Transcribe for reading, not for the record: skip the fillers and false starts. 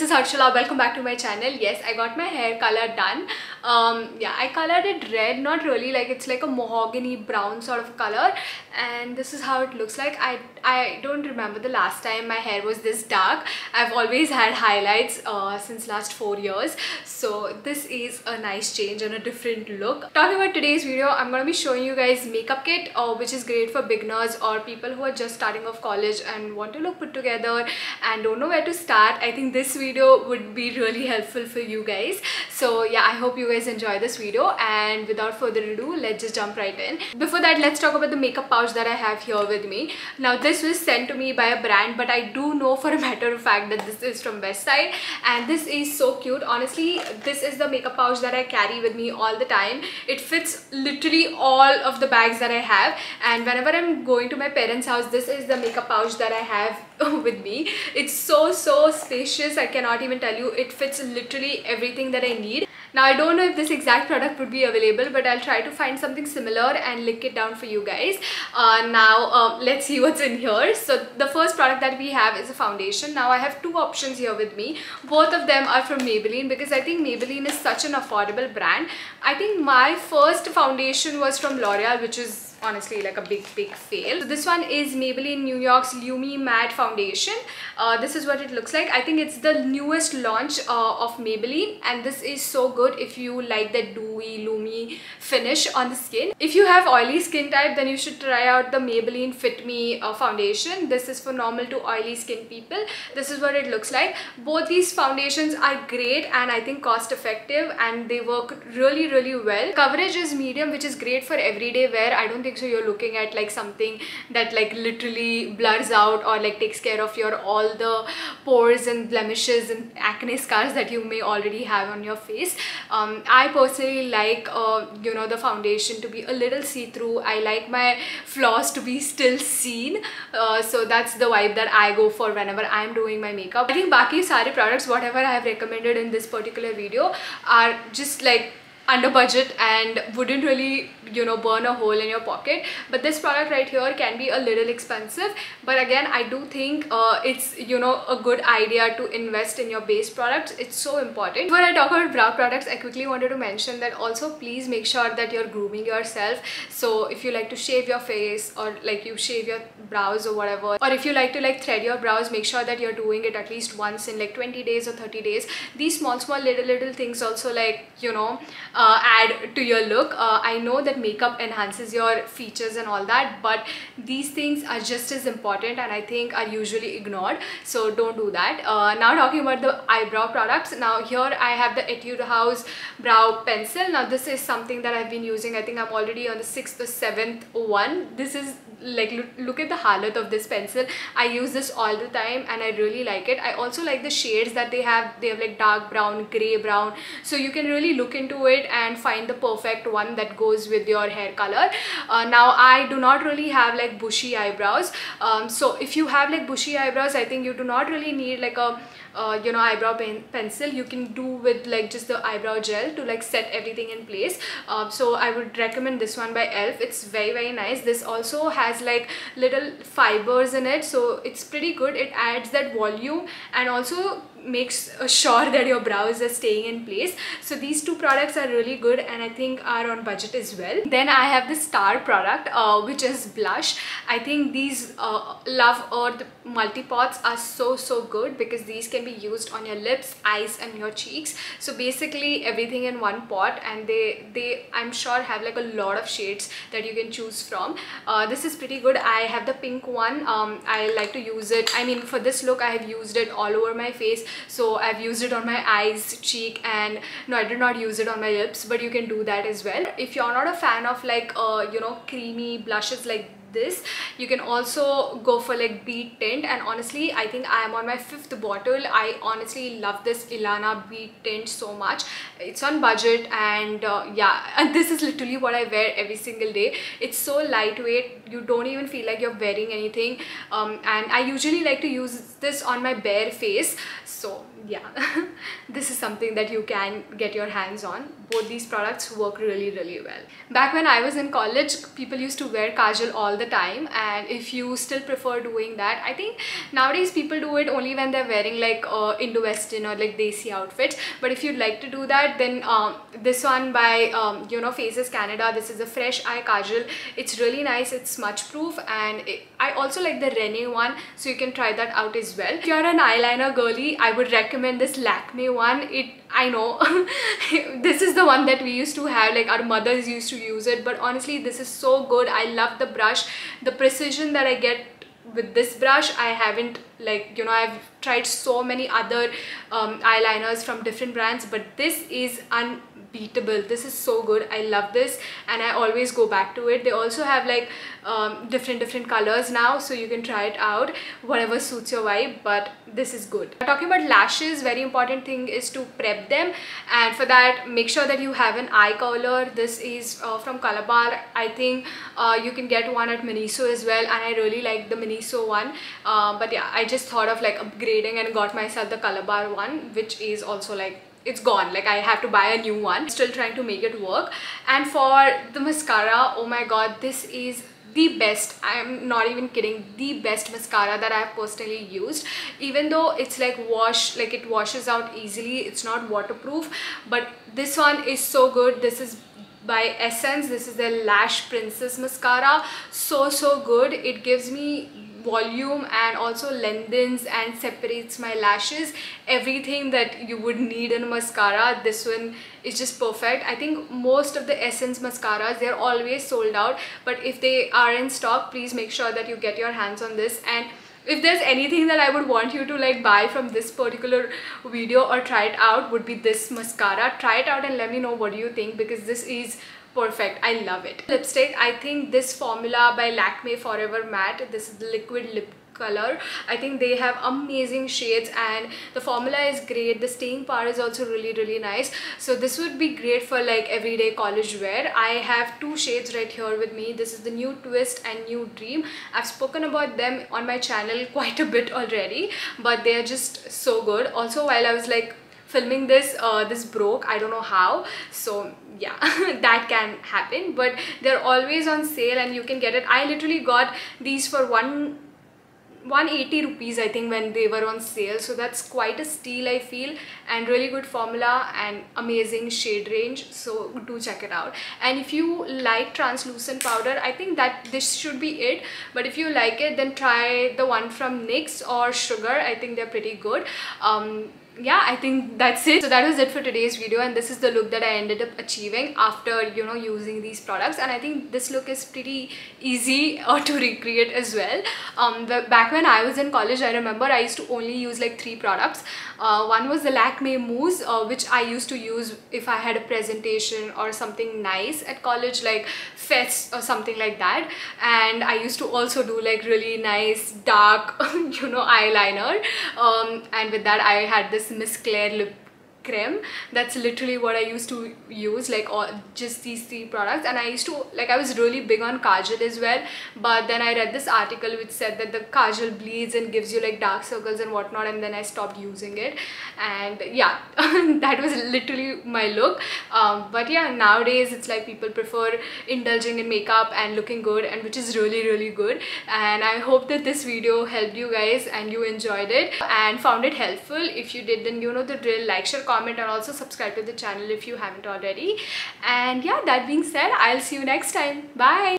is Harshila. Welcome back to my channel. Yes, I got my hair color done. Yeah, I colored it red, not really, like it's like a mahogany brown sort of color, and this is how it looks like. I don't remember the last time my hair was this dark. I've always had highlights since last 4 years, so this is a nice change and a different look. Talking about today's video, I'm going to be showing you guys makeup kit which is great for beginners or people who are just starting off college and want to look put together and don't know where to start. I think this video would be really helpful for you guys. So yeah, I hope you guys enjoy this video, and without further ado, let's just jump right in. Before that, let's talk about the makeup pouch that I have here with me. Now this was sent to me by a brand, but I do know for a matter of fact that this is from West Side, and this is so cute. Honestly, this is the makeup pouch that I carry with me all the time. It fits literally all of the bags that I have, and whenever I'm going to my parents' house, this is the makeup pouch that I have with me. It's so spacious, I cannot even tell you. It fits literally everything that I need. Now I don't know if this exact product would be available, but I'll try to find something similar and link it down for you guys. Now let's see what's in here. So the first product that we have is a foundation. Now I have two options here with me. Both of them are from Maybelline, because I think Maybelline is such an affordable brand. I think my first foundation was from L'Oreal, which is honestly like a big fail. So this one is Maybelline New York's Lumi Matte Foundation. This is what it looks like. I think it's the newest launch of Maybelline, and this is so good if you like that dewy lumi finish on the skin. If you have oily skin type, then you should try out the Maybelline Fit Me foundation. This is for normal to oily skin people. This is what it looks like. Both these foundations are great and I think cost effective, and they work really well. Coverage is medium, which is great for everyday wear. I don't think so you're looking at like something that like literally blurs out or like takes care of your all the pores and blemishes and acne scars that you may already have on your face. I personally like you know, the foundation to be a little see-through. I like my flaws to be still seen, so that's the vibe that I go for whenever I'm doing my makeup. I think baki sare products, whatever I have recommended in this particular video, are just like under budget and wouldn't really, you know, burn a hole in your pocket. But this product right here can be a little expensive, but again, I do think it's, you know, a good idea to invest in your base products. It's so important. Before I talk about brow products, I quickly wanted to mention that also please make sure that you're grooming yourself. So if you like to shave your face, or like you shave your brows or whatever, or if you like to like thread your brows, make sure that you're doing it at least once in like 20 days or 30 days. These small little things also, like, you know, add to your look. I know that makeup enhances your features and all that, but these things are just as important and I think are usually ignored, so don't do that. Now talking about the eyebrow products. Now here I have the Etude House brow pencil. Now this is something that I've been using. I think I'm already on the 6th or 7th one. This is like, look at the halat of this pencil. I use this all the time and I really like it. I also like the shades that they have. They have like dark brown, gray brown, so you can really look into it and find the perfect one that goes with your hair color. Now I do not really have like bushy eyebrows, so if you have like bushy eyebrows, I think you do not really need like a you know, eyebrow pencil. You can do with like just the eyebrow gel to like set everything in place. So I would recommend this one by ELF. It's very nice. This also has like little fibers in it, so it's pretty good. It adds that volume and also makes sure that your brows are staying in place. So these two products are really good and I think are on budget as well. Then I have the Star product, which is blush. I think these Love Earth multi-pots are so good, because these can be used on your lips, eyes and your cheeks. So basically everything in one pot, and they I'm sure have like a lot of shades that you can choose from. This is pretty good. I have the pink one. I like to use it, I mean, for this look I have used it all over my face. So I've used it on my eyes, cheek, and no, I did not use it on my lips, but you can do that as well. If you're not a fan of like you know, creamy blushes like this, you can also go for like bead tint, and honestly I think I am on my 5th bottle. I honestly love this Eyeliner bead tint so much. It's on budget, and yeah, and this is literally what I wear every single day. It's so lightweight, you don't even feel like you're wearing anything, and I usually like to use this on my bare face. So yeah, this is something that you can get your hands on. Both these products work really well. Back when I was in college, people used to wear kajal all all the time, and if you still prefer doing that, I think nowadays people do it only when they're wearing like Indo-Western or like desi outfits. But if you'd like to do that, then this one by you know, Faces Canada, this is a fresh eye kajal. It's really nice, it's smudge proof, and I also like the Rene one, so you can try that out as well. If you're an eyeliner girly, I would recommend this Lakme one. I know this is the one that we used to have, like our mothers used to use it, but honestly this is so good. I love the brush, the precision that I get with this brush. I haven't, like, you know, I've tried so many other eyeliners from different brands, but this is unbeatable. This is so good. I love this and I always go back to it. They also have like different colors now, so you can try it out, whatever suits your vibe, but this is good. Talking about lashes, very important thing is to prep them, and for that make sure that you have an eye curler. This is from Calabar. I think you can get one at Miniso as well, and I really like the Miniso one, but yeah, I just thought of like upgrading and got myself the Calabar one, which is also like, it's gone, like I have to buy a new one. Still trying to make it work. And for the mascara, oh my god, this is the best. I'm not even kidding, the best mascara that I've personally used. Even though it's like it washes out easily, it's not waterproof, but this one is so good. This is by Essence. This is the Lash Princess mascara. So good. It gives me volume and also lengthens and separates my lashes, everything that you would need in a mascara. This one is just perfect. I think most of the Essence mascaras, they're always sold out, but if they are in stock, please make sure that you get your hands on this. And if there's anything that I would want you to like buy from this particular video or try it out, would be this mascara. Try it out and let me know what do you think, because this is perfect. I love it. Lipstick, I think this formula by Lakme Forever Matte, this is the liquid lip color. I think they have amazing shades and the formula is great. The staying power is also really nice, so this would be great for like everyday college wear. I have two shades right here with me. This is the New Twist and New Dream. I've spoken about them on my channel quite a bit already, but they are just so good. Also, while I was like filming this, this broke, I don't know how, so yeah, that can happen, but they're always on sale and you can get it. I literally got these for 180 rupees I think when they were on sale, so that's quite a steal I feel, and really good formula and amazing shade range, so do check it out. And if you like translucent powder, I think that this should be it, but if you like it, then try the one from NYX or Sugar. I think they're pretty good. Yeah, I think that's it. So that was it for today's video, and this is the look that I ended up achieving after, you know, using these products. And I think this look is pretty easy to recreate as well. Back when I was in college, I remember I used to only use like 3 products. One was the Lakme Mousse, which I used to use if I had a presentation or something nice at college, like fest or something like that. And I used to also do like really nice dark you know, eyeliner, and with that I had this Miss Claire lip creme. That's literally what I used to use, like just these 3 products. And I used to, like, I was really big on kajal as well, but then I read this article which said that the kajal bleeds and gives you like dark circles and whatnot, and then I stopped using it. And yeah, that was literally my look. But yeah, nowadays it's like people prefer indulging in makeup and looking good, and which is really good. And I hope that this video helped you guys and you enjoyed it and found it helpful. If you did, then you know the drill. Like, share, comment, and also subscribe to the channel if you haven't already. And yeah, that being said, I'll see you next time. Bye.